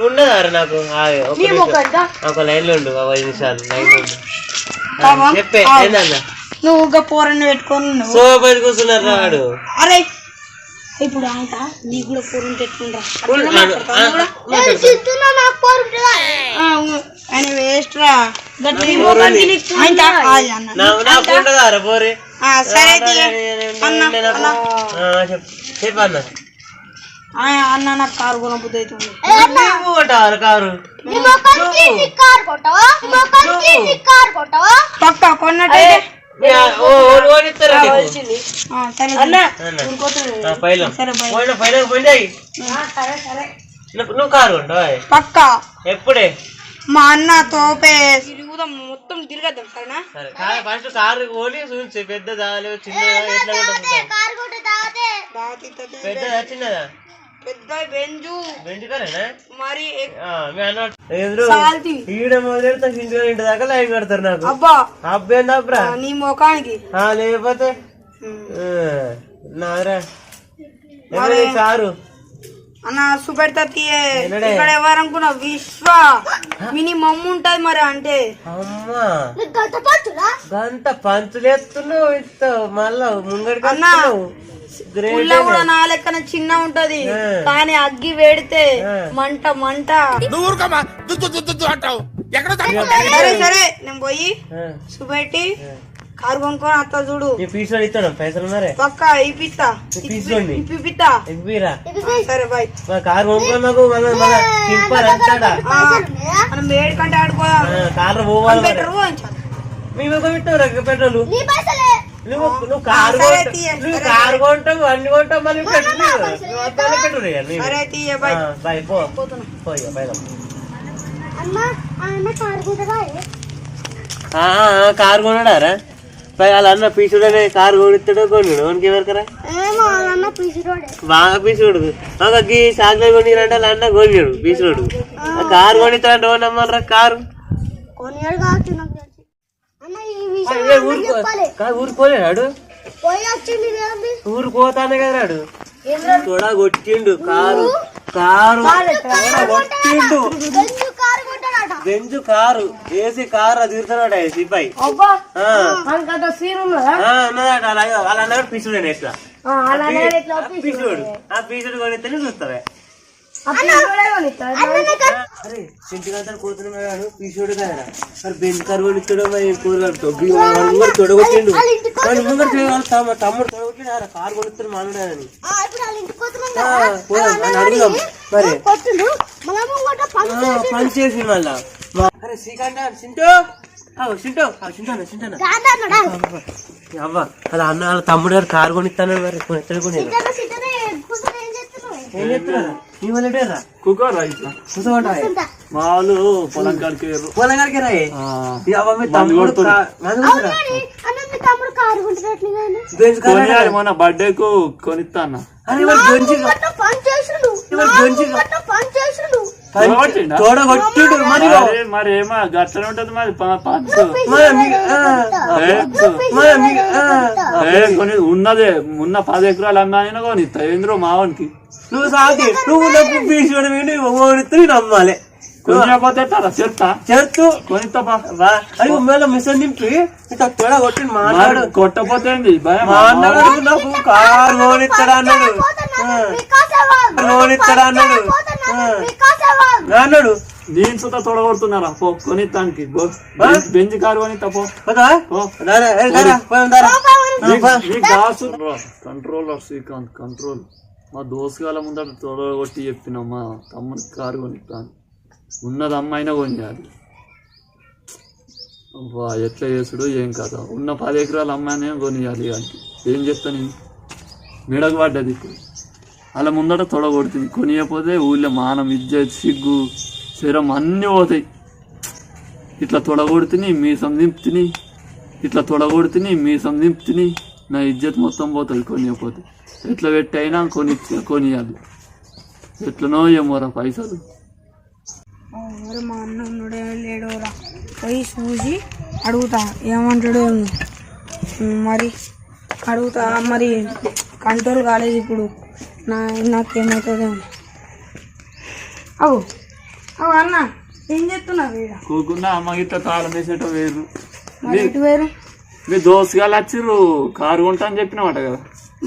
ఉండదారు నాకు ఒక లైన్ లో ఉండు 5 నిమిషాలు లైన్ లో చెప్పే ఏందన్నా నువ్వు ఒక పోరని పెట్టుకొని సో బయట కూర్చున్నారు రాడు. అరే ఇప్పుడు ఆయన నీకు కూడా పోరని పెట్టుకుంటా ఆయన వేస్ట్ రా పోరే. సరే చెప్పన్న అన్న నాకు కారు కొనబుద్ధి అవుతుంది. కారు పక్క కొన్నట్టే నువ్వు కారు పక్క ఎప్పుడే మా అన్న తోపే తిరుగుదాం మొత్తం తిరగద్దాం సరేనా. ఫస్ట్ కారు ఓడి చూసి పెద్ద దాలి చిన్నదా ఎట్లా పెద్ద చిన్నదా పెద్ద బెంజు కరేనా మరి ఈడ మొదలెడతా ఇంటి దాకా లైన్ కడతారు నాకు. అబ్బా అబ్బేందబ్బరా నీ ముఖానికి లేకపోతే నారా కారు అన్న చూపెడతా ఇక్కడ ఎవరనుకున్నా విశ్వ మినీ మమ్మ ఉంటది మరి అంటే అమ్మా గంత పంచులేస్తున్నావు ఇస్తావు మళ్ళా ముంగడికి కూడా నా లెక్కన చిన్న ఉంటది కానీ అగ్గి వేడితే మంట మంట. సరే సరే నేను పోయి చూపెట్టి కారు కొనుక్కొని అత్త చూడు. పైసలు ఉన్నారే పక్క ఇప్పిస్తా సరే బాయ్. కారు కొనుక్కొని మనం వేడి కంటే ఆడుకోదాం. కార్లో పోవాలి మేము పెట్రోలు నువ్వు కారు కొంటావు అన్ని కొంటావు మళ్ళీ కారు కొన్నాడారా వాళ్ళ అన్న పీసుడనే కారు కొనిస్తాడో కొన్నాడు వానికి ఎవరికరా బాగా పీసుడు మాకు అగ్గి సాగులో కొనిరంటే వాళ్ళ అన్న కొనియాడు పీసుడు కారు కొనిస్తాడంటే ఓ నమ్మరా కారు ఊరు పోలేడు ఊరు పోతానే కదా రాడు తొడ కొట్టిండు కారు కారు కొట్టిండు బెంజు కారు ఏసీ కారు అది తిరుగుతున్నాడు సిపాయి ఉన్నదట వాళ్ళ అన్న పిసుడు ఎట్లా పిసుడు ఆ పిసుడు కొనిస్తేనే చూస్తావే. అరే చింటికంతా కూతున్నాడు పీసుడు కదా మరి బెంజ్ కారు కొనిస్తాడో మరి కూరగాడు తొడగొట్టిండు తమ్ముడు తొడగొట్టిండు కారు కొనిస్తాడు మానుడాని అడుగుదాం మరి పని చేసి మళ్ళా. అరే శ్రీకాంత చింటూ అవ్వ అలా అన్న వాళ్ళ తమ్ముడు గారు కారు కొనిస్తాను మరి కొనిస్తాడు కొని ఏం చెప్తున్నారు నీ వాళ్ళేరా వాళ్ళు పొలం కాడికి రాయి మొన్న బర్త్డేకు కొనిస్తా అన్న మరి ఏమో గట్లనే ఉంటది మరి ఉన్నదే ఉన్న 10 ఎకరాలు అమ్మాయినా కొనిస్తా ఏంద్రో మావానికి నువ్వు సాగి నువ్వు నమ్మాలి కొనిపోతే చెప్తా చెప్తూ కొనిస్తా అది ఉమ్మేళ మిషన్ నింపి తొడ కొట్టి మాట్లాడు కొట్టపోతే మాట్లాడు నాకు కారు లోనిస్తాడు అన్నాడు అన్నాడు నేను సుతా తొడగొడుతున్నారా పో కొనిస్తానికి బెంజ్ కారు కొనిస్తా పో కంట్రోలర్ శ్రీకాంత్ కంట్రోల్ మా దోసగాల ముందర తొడగొట్టి చెప్పిన మా తమ్ముడి కారు కొనిస్తాను ఉన్నది అమ్మాయినా కొనియాలి. ఎట్లా చేసుడు ఏం కదా ఉన్న 10 ఎకరాల అమ్మాయినే కొనియాలి అంటే ఏం చేస్తా నేను మెడకు పడ్డది ఇప్పుడు అలా ముందట తొడగొడుతుంది కొనియకపోతే ఊళ్ళో మానం ఇజ్జత్ సిగ్గు శరం అన్నీ పోతాయి. ఇట్లా తొడగొడుతుంది మీసం దింపుతుంది ఇట్లా తొడగొడుతుంది మీసం దింపుతుంది నా ఇజ్జత్ మొత్తం పోతుంది కొనియకపోతే. ఎట్లా పెట్టి అయినా కొనియాలి ఎట్లనో ఏమోరా పైసలు మరి మా అన్న ఉన్నాడే లేడోరా పోయి చూసి అడుగుతా ఏమంటాడు మరి అడుగుతా మరి కంట్రోల్ కాలేదు ఇప్పుడు నాకేమవుతుందో అవు అవు అన్న ఏం చెప్తున్నావు వీడ కూకుండా అమ్మ గిట్ట తాళం వేసేట వేరు మరి ఎటు వేరు మీ దోస్తుగాలు వచ్చిర్రు కారు కొంటా అని చెప్పినమాట కదా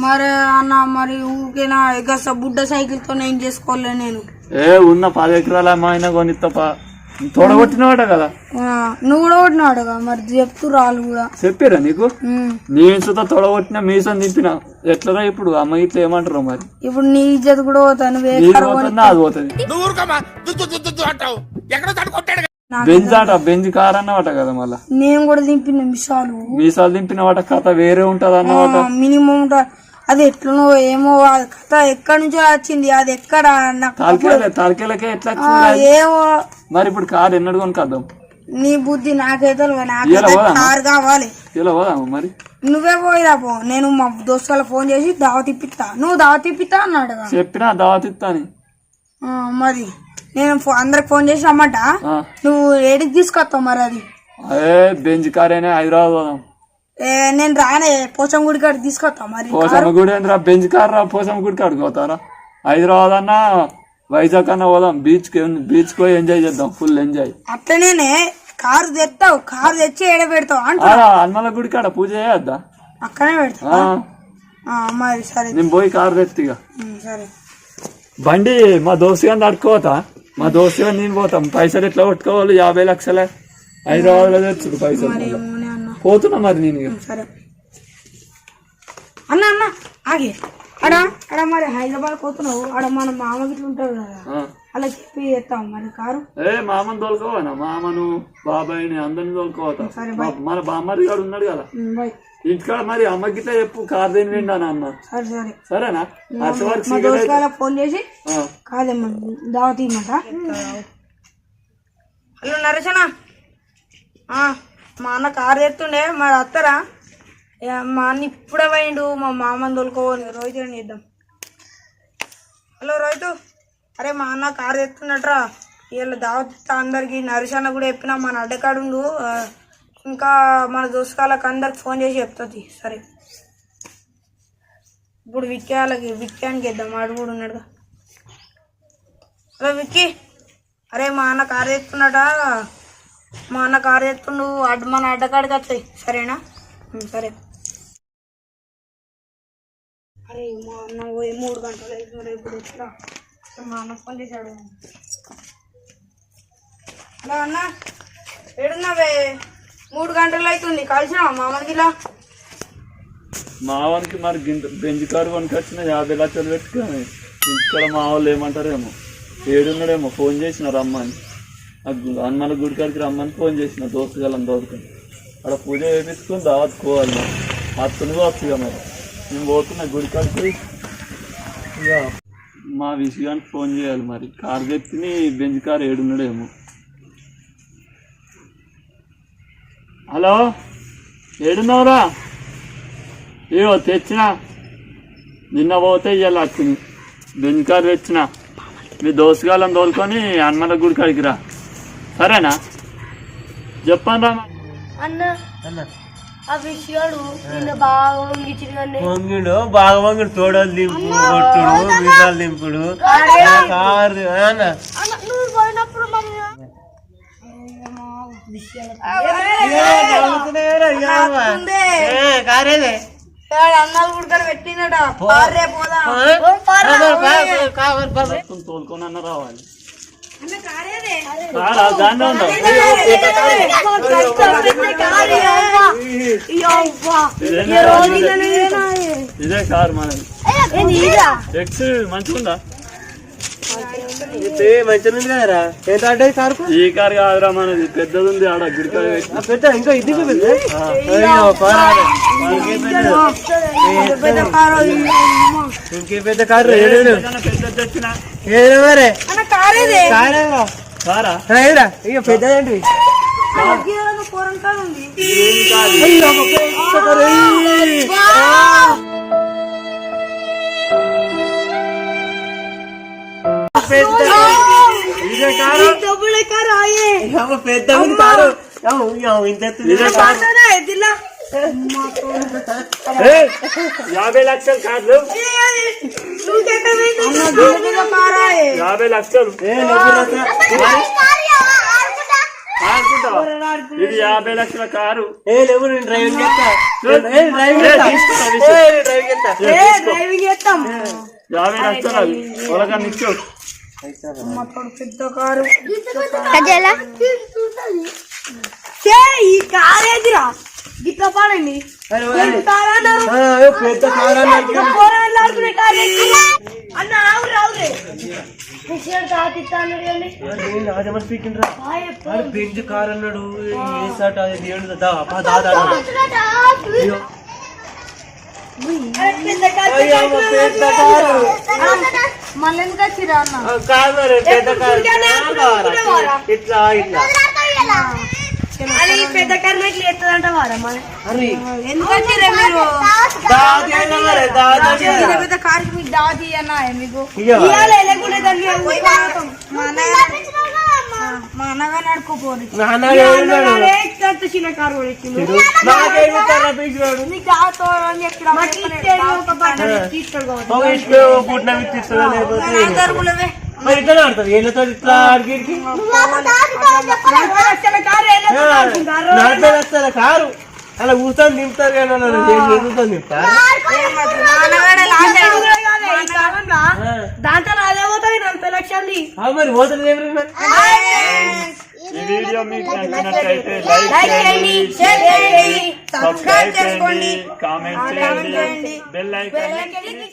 మరి అన్న మరి ఊకేనా ఇక బుడ్డ సైకిల్ తో ఏం చేసుకోలే నేను ఉన్న 10 ఎకరాల అమ్మాయినా కొనిస్తా తోడగొట్టినవాట కదా నువ్వు కూడా కొట్టినాడు కదా మరి చెప్తూ రాళ్ళు కూడా చెప్పారా నీకు నీ ఇసుతో తొడగొట్టినా మీసం దింపినా ఎట్లరా ఇప్పుడు అమ్మ ఇట్లా ఏమంటారు మరి ఇప్పుడు నీ ఇజ్జత్ కూడా పోతాను అది పోతుంది బెంజ్ కార్ అన్నమాట కదా మళ్ళా నేను కూడా దింపిన మీసాలు దింపినవాట కథ వేరే ఉంటది అన్నమాట మినిమం అది ఎట్లనో ఏమో కథ ఎక్కడి నుంచో వచ్చింది అది ఎక్కడ తలకేలకే ఎట్లా ఏమో మరి ఇప్పుడు కార్ ఎన్నడు కొనుక్కొద్దాం నీ బుద్ధి నాకైతే కార్ కావాలి ఇలా పోదాము మరి నువ్వే పోయిరా పో నేను మా దోస్తుల ఫోన్ చేసి దావత్ ఇప్పిస్తా నువ్వు దావత్ ఇప్పిస్తా అన్నాడు చెప్పినా దావత్ ఇస్తాని మరి నేను అందరికి ఫోన్ చేసి రమ్మంట నువ్వు ఏడికి తీసుకొస్తావు మరి అది అదే బెంజ్ కార్ అయినా హైదరాబాద్ పోదాం నేను రానే పోచం గుడి కాడికి తీసుకొస్తా మరి పోచమ్మ గుడి ఏంద్రా బెంజ్ కార్ రా పోచమ్మ గుడి కాడికి పోతారా హైదరాబాద్ అన్నా వైజాగ్ అన్నా పోదాం బీచ్ పోయి ఎంజాయ్ చేద్దాం ఫుల్ ఎంజాయ్ అట్లనే కారు తెస్తావు కారు తెచ్చి ఏడ పెడతావు హనుమల గుడి కాడ పూజ చేయొద్దా అక్కడే పెడతా మరి సరే నేను పోయి కారు తెస్తా సరే బండి మా దోస్తు గారిని అడుకోవతా మా దోస్తు గారిని నేను పోతాం పైసలు ఎట్లా కొట్టుకోవాలి 50 లక్షలే హైదరాబాద్ లో తెచ్చుడు పైసలు పోతున్నా మరి నేను సరే అన్న అన్న ఆగే అడ మరి హైదరాబాద్ పోతున్నావు ఆడ మన మామ గిట్ల ఉంటాడు కదా అలా చెప్పి చేస్తాం మరి కారు మామని తోలుకోవాలా మామను బాబాయిని అందరిని తోలుకోవతా మన బామ్మరి గారు ఉన్నాడు కదా ఇంటికాడ మరి అమ్మ గిట్లా చెప్పు కార్ దేని విండాను అన్న సరేనా ఫోన్ చేసి కాదేమ్మ దావత్ ఇమ్మంట హలో నరేషనా మా అన్న కారు తెస్తుండే మరి వస్తారా మా అన్న ఇప్పుడే పోయిండు మా మామని తోలుకోవాలి రోహిత్ చేద్దాం హలో రోహిత్ అరే మా అన్న కారు తెస్తున్నట్రా వీళ్ళ దావత్ అందరికి నరేషన్న కూడా చెప్పినా మన అడ్డకాడు ఇంకా మన దోస్తుకాళ్ళకి అందరికి ఫోన్ చేసి చెప్తుంది సరే ఇప్పుడు విక్కానికి ఇద్దాం ఆడు కూడా ఉన్నాడుగా హలో విక్కీ అరే మా అన్న కారు తెస్తున్నట మా అన్న కారు తెస్తుండు మన అడ్డకాడికి వస్తాయి సరేనా సరే అరే మా అన్న పోయి 3 గంటలు అవుతుంది ఇప్పుడు ఎట్లా మా అన్న ఫోన్ చేశాడు హలో అన్న ఏడున్నావే 3 గంటలు అవుతుంది కలిసినావా మామకి ఇలా మావానికి మరి బెంజ్ కారు కొనుకొచ్చిన 50 లక్షలు పెట్టుకొని ఇంటికాడ మా వాళ్ళు ఏమంటారేమో ఏడున్నాడేమో ఫోన్ చేసిన రమ్మని హనుమాన గుడి కాడికి రమ్మని ఫోన్ చేసిన దోస్తుగాలని దోసుకొని అక్కడ పూజ చేయించుకొని దావత్తుకోవాలి మరి అతను వస్తుంది మరి నేను పోతున్నా గుడి కాడికి ఇక మా విషయానికి ఫోన్ చేయాలి మరి కారు తెచ్చి బెంజ్ కారు ఏడున్నాడేమో హలో ఏడున్నావురా ఏవో తెచ్చిన నిన్న పోతే ఇవాళ వచ్చింది బెంజ్ కారు తెచ్చిన మీ దోస్తుగాళ్ళని తోలుకొని హనుమల గుడి కాడికి రా సరేనా చెప్పండి రా అన్న ఆ విషయాలు నిన్న బాగా వంగిడు బాగా వంగిడు తోడలు దింపు కొట్టుడు మీసాలు దింపుడు కారు నువ్వు పోయినప్పుడు కారేదే అన్నాలు కూడా పెట్టినట తోలుకొని అన్న రావాలి ఇదే కారు మనది ఎక్స్ మంచిగుందా మంచిగా ఉంది కదరా ఎంత అంటే కారు ఈ కారు కాదురా మనది పెద్దది ఉంది ఆడ గుడికాడ పెద్ద ఇంకా ఇది ఇంకే పెద్ద కారు పెద్ద తెచ్చిన మరే కారా ఇక పెద్దదేంటి ఇదే కారు పెద్ద ఉంది కారు ఇంత ఎత్తు. 50 లక్షలు కాదు, 50 లక్షలు ఆడుకుంటావా? ఇది 50 లక్షల కారు. లేవు నేను డ్రైవింగ్ చేస్తా. 50 లక్షలు అది పొలగాన్ని ఇచ్చావు. పెద్ద కారు ఈ కార్ ఏదిరా గిట్ల పడండి పెద్ద కారు అన్న ఆవురే ఆవురే తాతిస్తాను బెంజ్ కారు అన్నాడు. మళ్ళీ ఎందుకు వచ్చిరా అన్న కాదు పెద్ద కారు ఇట్లా ఇట్లా అది పెద్ద కర్ణకి ఎత్తదంట వారా అరే ఎందుకు వచ్చిర్రే మీరు? పెద్ద కారుకి మీకు దావత్ ఇయ్యన్నా మీకు మా అన్నగారు నడుకోపోరు చిన్న కారు కూడా ఎక్కిండు. నీకు దావత్ అని చెప్పిన మరి ఇట్లా ఆడుతుంది ఏళ్ళతో ఇట్లా ఆడికి 40 లక్షల కారు అలా కూర్చొని దింపుతారు కానీ కూర్చొని దింపుతారు. దాంట్లో అదే పోతుంది 40 లక్షలు మరి పోతుంది ఎవరు? ఈ వీడియో మీకు నచ్చినట్లయితే లైక్ చేయండి, షేర్ చేయండి, సబ్స్క్రైబ్ చేయండి, కామెంట్ చేయండి, బెల్ ఐకాన్ చేయండి.